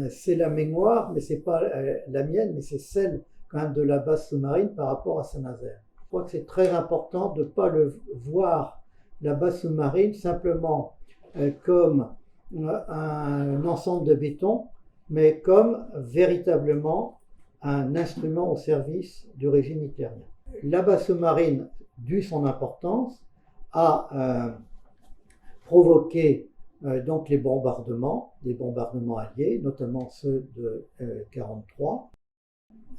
c'est la mémoire, mais c'est pas la mienne, mais c'est celle quand même de la base sous-marine par rapport à Saint-Nazaire. Je crois que c'est très important de ne pas voir la base sous-marine simplement comme un ensemble de béton, mais comme véritablement un instrument au service du régime hitlérien. La base sous-marine, dû son importance, a provoqué donc les bombardements alliés, notamment ceux de 1943,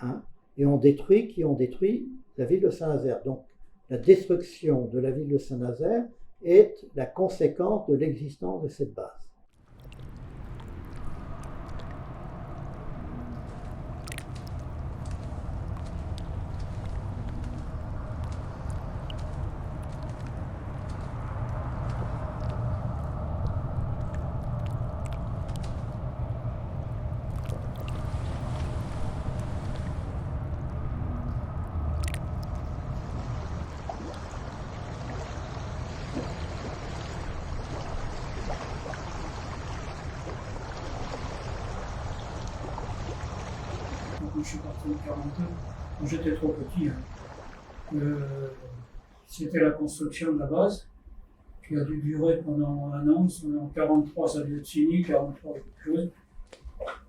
hein, et qui ont détruit la ville de Saint-Nazaire. Donc la destruction de la ville de Saint-Nazaire est la conséquence de l'existence de cette base. Quand je suis parti en 1942, quand j'étais trop petit, c'était la construction de la base qui a dû durer pendant un an. En 1943, ça a dû être fini, 1943 quelque chose.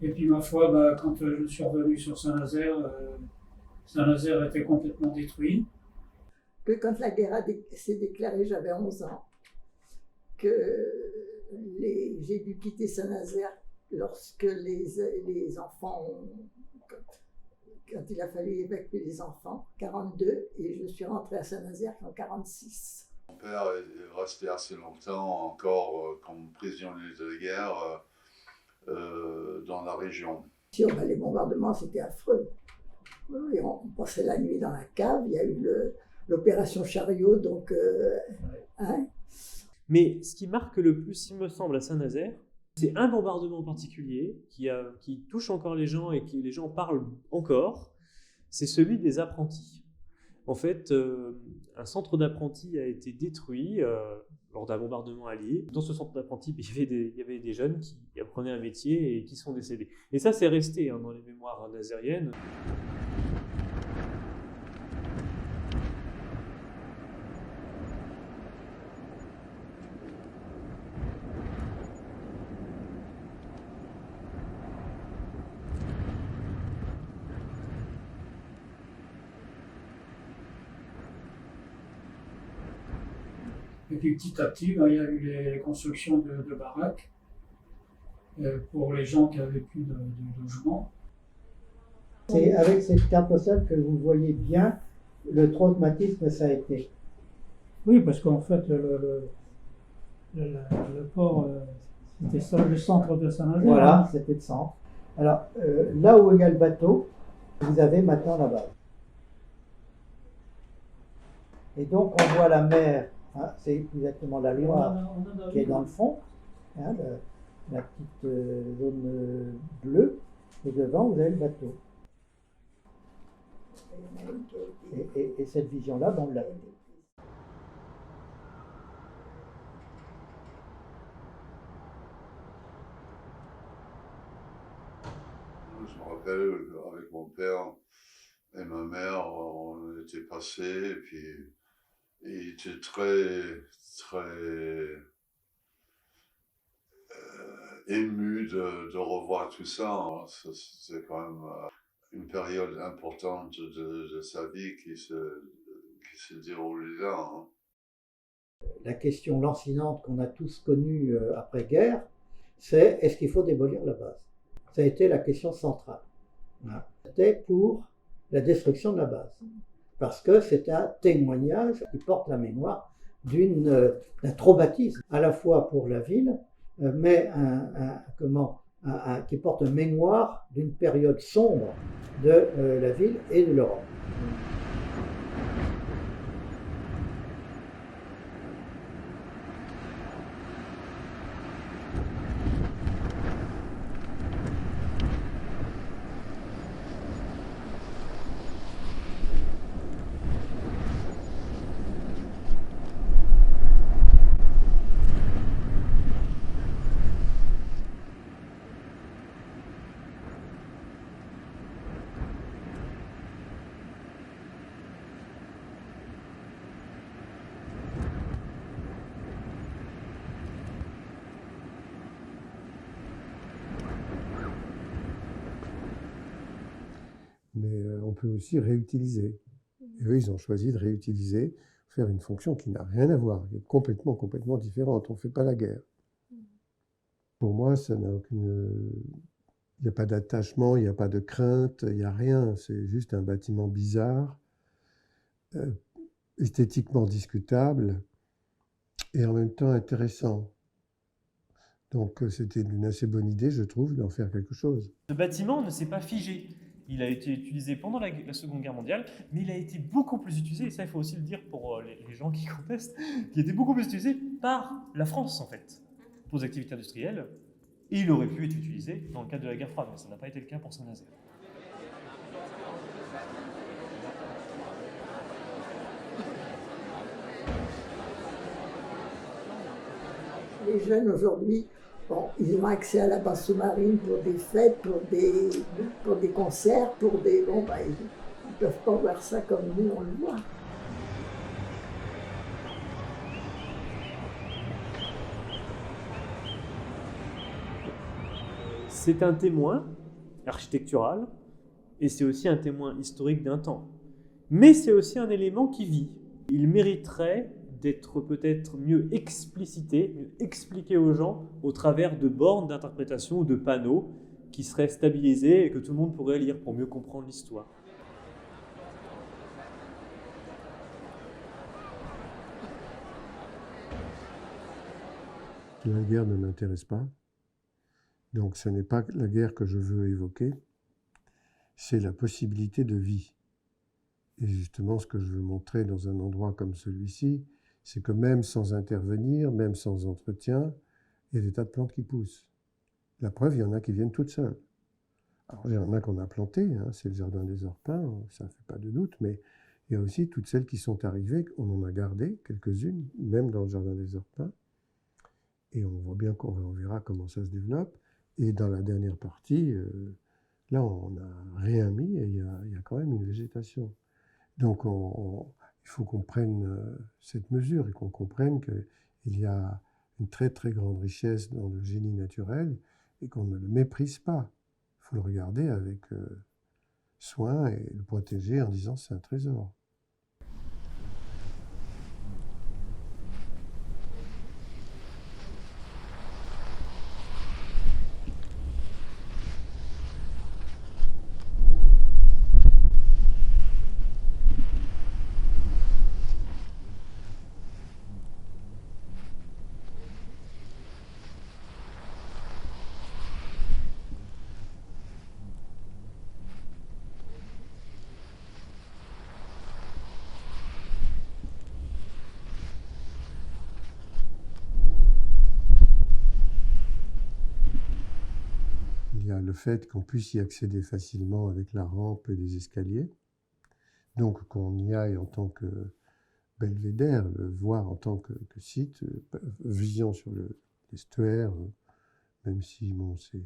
Et puis ma foi, quand je suis revenu sur Saint-Nazaire, Saint-Nazaire était complètement détruit. Que quand la guerre s'est déclarée, j'avais 11 ans, que j'ai dû quitter Saint-Nazaire lorsque les enfants quand il a fallu évacuer les enfants, 42, et je suis rentrée à Saint-Nazaire en 46. Mon père est resté assez longtemps encore comme prisonnier de guerre dans la région. Les bombardements, c'était affreux. Oui, on passait la nuit dans la cave, il y a eu l'opération Chariot, donc... hein. Mais ce qui marque le plus, il me semble, à Saint-Nazaire, c'est un bombardement en particulier qui touche encore les gens et qui les gens parlent encore, c'est celui des apprentis. En fait, un centre d'apprentis a été détruit lors d'un bombardement allié. Dans ce centre d'apprentis, il y avait des jeunes qui apprenaient un métier et qui sont décédés. Et ça, c'est resté dans les mémoires nazériennes. Et puis petit à petit, il y a eu les constructions de baraques pour les gens qui n'avaient plus de logement. C'est avec cette carte postale que vous voyez bien le traumatisme que ça a été. Oui, parce qu'en fait, le port, c'était ça, le centre de Saint-Nazaire. Voilà, c'était le centre. Alors, là où il y a le bateau, vous avez maintenant la base. Et donc, on voit la mer. Hein, c'est exactement la Loire qui est dans le fond, hein, la petite zone bleue, et devant vous avez le bateau. Et cette vision-là, on l'a. Je me rappelle avec mon père et ma mère, on était passés et puis il était très ému de revoir tout ça. C'est quand même une période importante de sa vie qui se déroulait là. Hein. La question lancinante qu'on a tous connue après-guerre, c'est est-ce qu'il faut démolir la base? Ça a été la question centrale. Voilà. C'était pour la destruction de la base. Parce que c'est un témoignage qui porte la mémoire d'un traumatisme, à la fois pour la ville, mais qui porte mémoire d'une période sombre de la ville et de l'Europe. mais on peut aussi réutiliser. Et eux, ils ont choisi de réutiliser, faire une fonction qui n'a rien à voir, qui est complètement différente. On ne fait pas la guerre. Pour moi, ça n'a aucune... Il n'y a pas d'attachement, il n'y a pas de crainte, il n'y a rien. C'est juste un bâtiment bizarre, esthétiquement discutable et en même temps intéressant. Donc c'était une assez bonne idée, je trouve, d'en faire quelque chose. Ce bâtiment ne s'est pas figé. Il a été utilisé pendant la Seconde Guerre mondiale, mais il a été beaucoup plus utilisé, et ça il faut aussi le dire pour les gens qui contestent, qui a été beaucoup plus utilisé par la France en fait, pour les activités industrielles, et il aurait pu être utilisé dans le cadre de la guerre froide, mais ça n'a pas été le cas pour Saint-Nazaire. Les jeunes aujourd'hui, bon, ils ont accès à la base sous-marine pour des fêtes, pour des concerts, pour des... Bon, bah, ils ne peuvent pas voir ça comme nous, on le voit. C'est un témoin architectural, et c'est aussi un témoin historique d'un temps. Mais c'est aussi un élément qui vit. Il mériterait d'être peut-être mieux explicité, mieux expliqué aux gens au travers de bornes d'interprétation ou de panneaux qui seraient stabilisés et que tout le monde pourrait lire pour mieux comprendre l'histoire. La guerre ne m'intéresse pas. Donc ce n'est pas la guerre que je veux évoquer, c'est la possibilité de vie. Et justement, ce que je veux montrer dans un endroit comme celui-ci, c'est que même sans intervenir, même sans entretien, il y a des tas de plantes qui poussent. La preuve, il y en a qui viennent toutes seules. Alors il y en a qu'on a plantées, hein, c'est le jardin des Orpins, ça ne fait pas de doute, mais il y a aussi toutes celles qui sont arrivées, on en a gardé quelques-unes, même dans le jardin des Orpins, et on voit bien qu'on verra comment ça se développe. Et dans la dernière partie, là, on n'a rien mis et il y a quand même une végétation. Donc, il faut qu'on prenne cette mesure et qu'on comprenne qu'il y a une très, très grande richesse dans le génie naturel et qu'on ne le méprise pas. Il faut le regarder avec soin et le protéger en disant c'est un trésor. Il y a le fait qu'on puisse y accéder facilement avec la rampe et les escaliers. Donc qu'on y aille en tant que belvédère, le voir en tant que site, vision sur l'estuaire, même si bon, c'est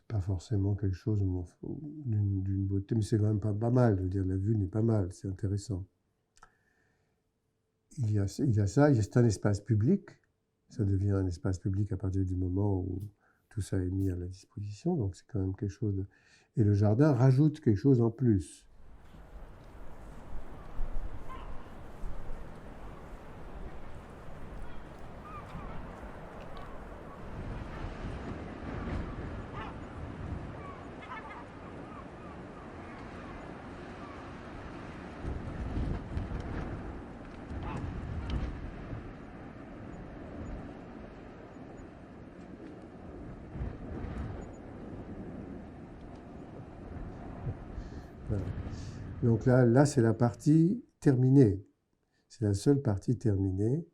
pas forcément quelque chose d'une beauté, mais c'est quand même pas mal, je veux dire, la vue n'est pas mal, c'est intéressant. Il y a ça, c'est un espace public, ça devient un espace public à partir du moment où tout ça est mis à la disposition, donc c'est quand même quelque chose de... Et le jardin rajoute quelque chose en plus. Voilà. Donc là c'est la partie terminée. C'est la seule partie terminée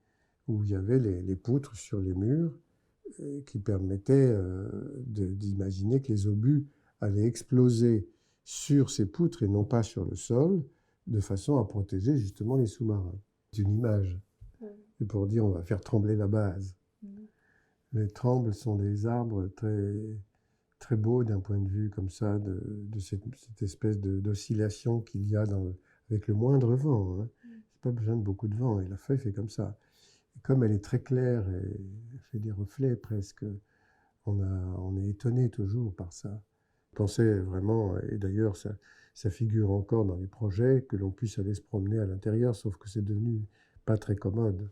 où il y avait les poutres sur les murs qui permettaient d'imaginer que les obus allaient exploser sur ces poutres et non pas sur le sol, de façon à protéger justement les sous-marins. C'est une image. C'est pour dire on va faire trembler la base. Les trembles sont des arbres très, très beaux d'un point de vue comme ça, de cette espèce d'oscillation qu'il y a avec le moindre vent. Hein. C'est pas besoin de beaucoup de vent, et la feuille fait comme ça. Et comme elle est très claire et fait des reflets presque, on est étonné toujours par ça. Je pensais vraiment, et d'ailleurs ça figure encore dans les projets, que l'on puisse aller se promener à l'intérieur, sauf que c'est devenu pas très commode.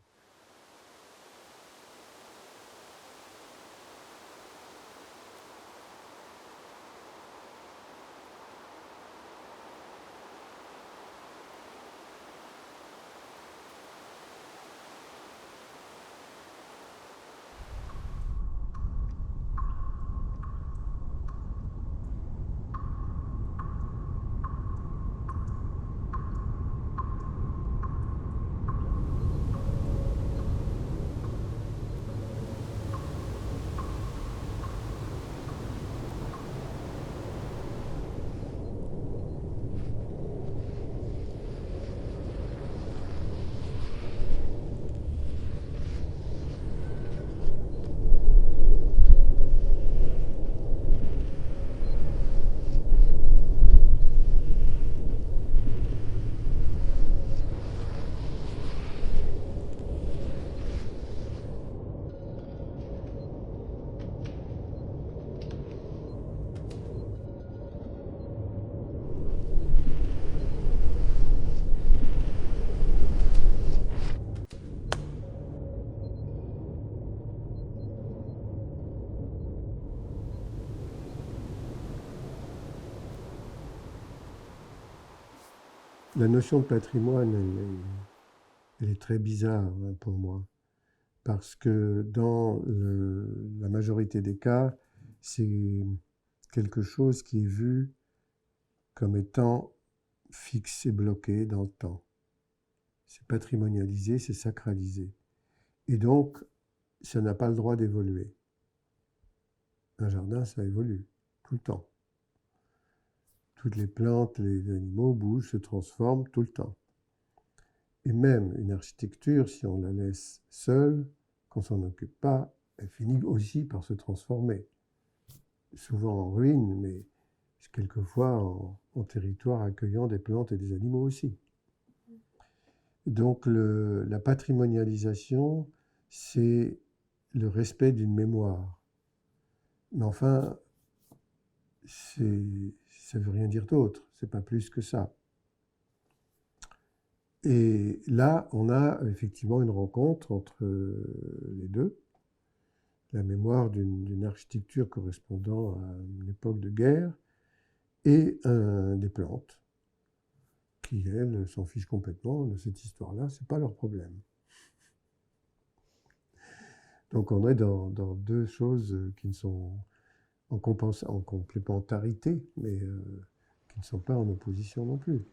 La notion de patrimoine, elle est très bizarre, hein, pour moi, parce que dans la majorité des cas, c'est quelque chose qui est vu comme étant fixe et bloqué dans le temps. C'est patrimonialisé, c'est sacralisé. Et donc, ça n'a pas le droit d'évoluer. Un jardin, ça évolue tout le temps. Toutes les plantes, les animaux bougent, se transforment tout le temps. Et même une architecture, si on la laisse seule, qu'on ne s'en occupe pas, elle finit aussi par se transformer. Souvent en ruine, mais quelquefois en territoire accueillant des plantes et des animaux aussi. Donc la patrimonialisation, c'est le respect d'une mémoire. Mais enfin, ça ne veut rien dire d'autre, c'est pas plus que ça. Et là, on a effectivement une rencontre entre les deux, la mémoire d'une architecture correspondant à une époque de guerre et des plantes, qui, elles, s'en fichent complètement de cette histoire-là, c'est pas leur problème. Donc on est dans deux choses qui ne sont en complémentarité, mais qui ne sont pas en opposition non plus.